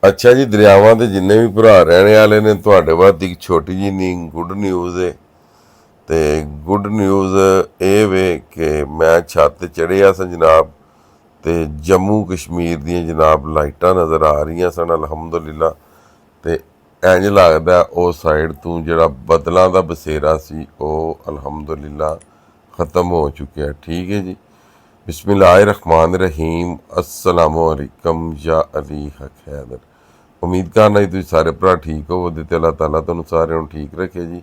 ਅੱਛਾ ਜੀ, ਦਰਿਆਵਾਂ ਦੇ ਜਿੰਨੇ ਵੀ ਭਰਾ ਰਹਿਣੇ ਵਾਲੇ ਨੇ, ਤੁਹਾਡੇ ਵਾਸਤੇ ਇੱਕ ਛੋਟੀ ਜਿਹੀ ਨੀ ਗੁੱਡ ਨਿਊਜ਼ ਹੈ। ਤੇ ਗੁੱਡ ਨਿਊਜ਼ ਇਹ ਵੇ ਕਿ ਮੈਂ ਛੱਤ ਤੇ ਚੜ੍ਹਿਆ ਸਾਂ ਜਨਾਬ, ਤੇ ਜੰਮੂ ਕਸ਼ਮੀਰ ਦੀਆਂ ਜਨਾਬ ਲਾਈਟਾਂ ਨਜ਼ਰ ਆ ਰਹੀਆਂ ਸਨ ਅਲਹਮਦੁਲਿਲਾ। ਤੇ ਇੰਜ ਲੱਗਦਾ ਉਸ ਸਾਈਡ ਤੋਂ ਜਿਹੜਾ ਬੱਦਲਾਂ ਦਾ ਬਸੇਰਾ ਸੀ ਉਹ ਅਲਹਮਦੁਲਿਲਾ ख़त्म हो चुका है। ठीक है जी, बिस्मिल्लाहिर्रहमानिर्रहीम, अस्सलामुअलैकुम या अली हक हैदर। उम्मीद करना जी तुम सारे भरा ठीक हो तो अल्लाह ताला तुहानू सारे ठीक रखे जी।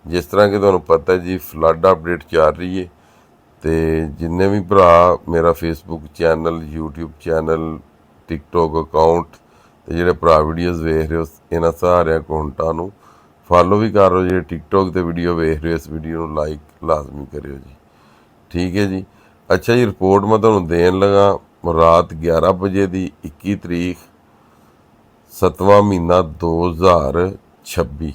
जिस तरह कि तुहानू पता है जी फ्लड अपडेट चल रही है, तो जिन्ने भी भरा मेरा Facebook channel, YouTube channel, TikTok account तो जोड़े भरा वीडियोज़ वेख रहे हो, इन्होंने सारे अकाउंटा फॉलो भी करो। जो टिकटॉक ते वीडियो वेख रहे हो इस वीडियो को लाइक लाजमी करो जी। ठीक है जी। अच्छा जी, रिपोर्ट मैं तुहानू देन लगा रात 11 बजे की 21 तरीक 7वां महीना 2026।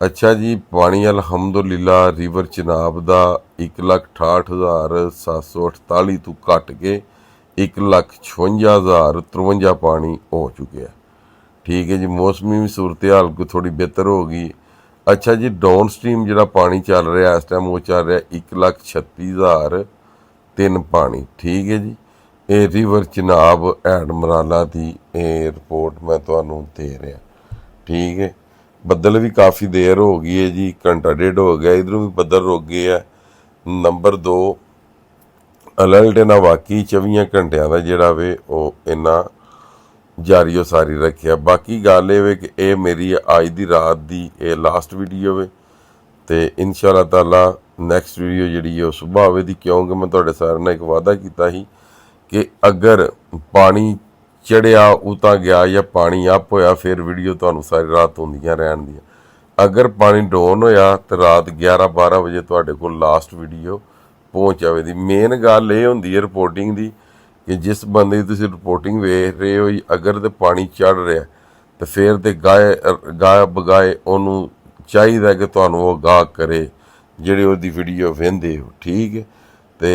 अच्छा जी, पानी अलहमदुलिल्ला रिवर चिनाब का 1,68,748 तो घट के 1,56,053 पानी हो चुके हैं। ठीक है जी, मौसमी भी सूरत हाल को थोड़ी बेहतर हो गई। अच्छा जी, डाउन स्ट्रीम जो पानी चल रहा इस टाइम वो चल रहा 1,36,003 पानी। ठीक है जी, ये रिवर चिनाब एडमराला की रिपोर्ट मैं तुहानू दे रहा। ठीक है, बदल भी काफ़ी देर हो गई है जी, घंटा डेढ़ हो गया, इधरों भी बदल रुक गए है। नंबर 2 अलर्ट इन्हां वाकई 24 घंटिया का जोड़ा वे इन्ना जारी सारी रखिया। बाकी गल ये कि ये मेरी अज की रात की ये लास्ट वीडियो है, तो इंशाअल्लाह ताला नैक्सट वीडियो जी सुबह आवेगी, क्योंकि मैं तुहाडे सारे नाल एक वादा किया ही कि अगर पानी चढ़िया उतां गया या पानी अप होया फिर वीडियो तुहानू सारी रात होंदियां रहन दियां। अगर पानी डाउन होया तो रात 11-12 बजे तुहाडे कोल लास्ट वीडियो पहुँच जाएगी। मेन गल ये होंदी है रिपोर्टिंग की कि जिस बंदे की तुसीं रिपोर्टिंग वेख रहे हो, अगर तो पानी चढ़ रहा तो फिर तो गाय बगाए उन्होंने चाहिए कि तुहानू वो गाह करे जिहड़े उहदी वीडियो वेंदे हो। ठीक है, तो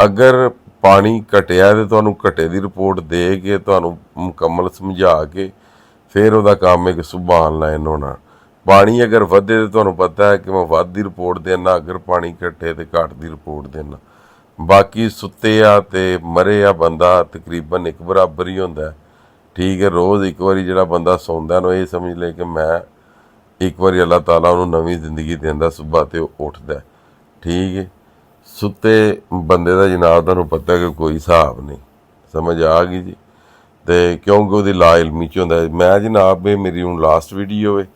अगर पानी घटिया तो तुहानू घटे की रिपोर्ट दे के तुहानू मुकम्मल समझा के फिर वह काम है कि सुबह ऑनलाइन होना। पानी अगर वधे तो तुहानू पता है कि मैं वध की रिपोर्ट देना, अगर पानी घटे तो घट की रिपोर्ट देना। बाकी सुते आ ते मरे आ बंदा तकरीबन एक बराबर ही होंदा है। ठीक है, रोज़ एक बारी जो बंदा सौंदा ना ये समझ ले कि मैं एक बारी अल्लाह ताला उन्होंने नवी जिंदगी देंदा सुबह तो उठदा। ठीक है, सुते बंदे का जनाब तुहानू पता है कि कोई हिसाब नहीं, समझ आ गई जी। तो क्योंकि वो ला इलमी च होंदा। मैं जनाब ये मेरी हुण लास्ट वीडियो है,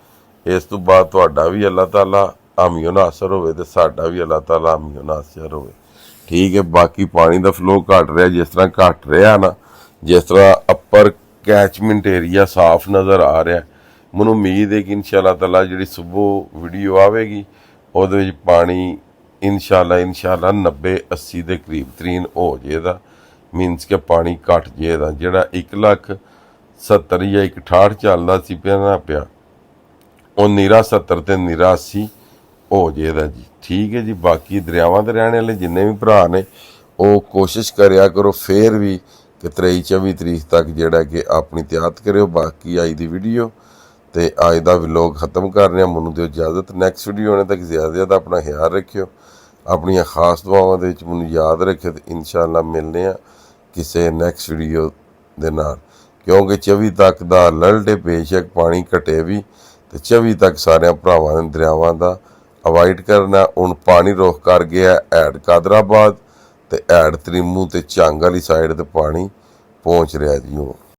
इस तो बाद तुहाडा भी अल्लाह ताला हामियो नासर होवे ते साडा भी अल्लाह ताला हामियो नासर होवे। ठीक है, बाकी पानी का फ्लो घट रहा, जिस तरह घट रहा ना, जिस तरह अपर कैचमेंट एरिया साफ नज़र आ रहा है, मैनूं उम्मीद है कि इंशाअल्लाह ताला जी सुबह वीडियो आएगी उहदे विच पानी इंशाअल्लाह 90-80 के करीब तरीन हो जाएगा। मीनस कि पानी घट जाएगा, जिहड़ा 1,70,000 या 1,68 चलदा सी पिया वो नीरा 70 ते नीरा 80 हो जाएगा जी। ठीक है जी, बाकी दरियावां दे रहने वाले जिन्ने भी भरा ने वो कोशिश करिया करो फिर भी कि 23-24 तरीक तक जोड़ा कि अपनी तैयार करो। बाकी अज की वीडियो तो अज का व्लॉग खत्म कर रहे हैं, मैनूं दिओ इजाजत। नैक्सट वीडियो आने तक ज़्यादा ज़्यादा अपना ख्याल रखियो, अपन खास दुआवां दे विच मैनूं याद रखियो। तो इंशाअल्लाह मिलने किसी नैक्सट वीडियो दे नाल, क्योंकि 24 तक का अलर्ट है। बेशक पानी घटे भी तो 24 तक सारे भरावां ने दरियावां का अवॉइड करना। हुण पानी रुख कर गया ऐड कादराबाद तो ऐड त्रिमू तो झंग वाली साइड तो पानी पहुँच रहा जी।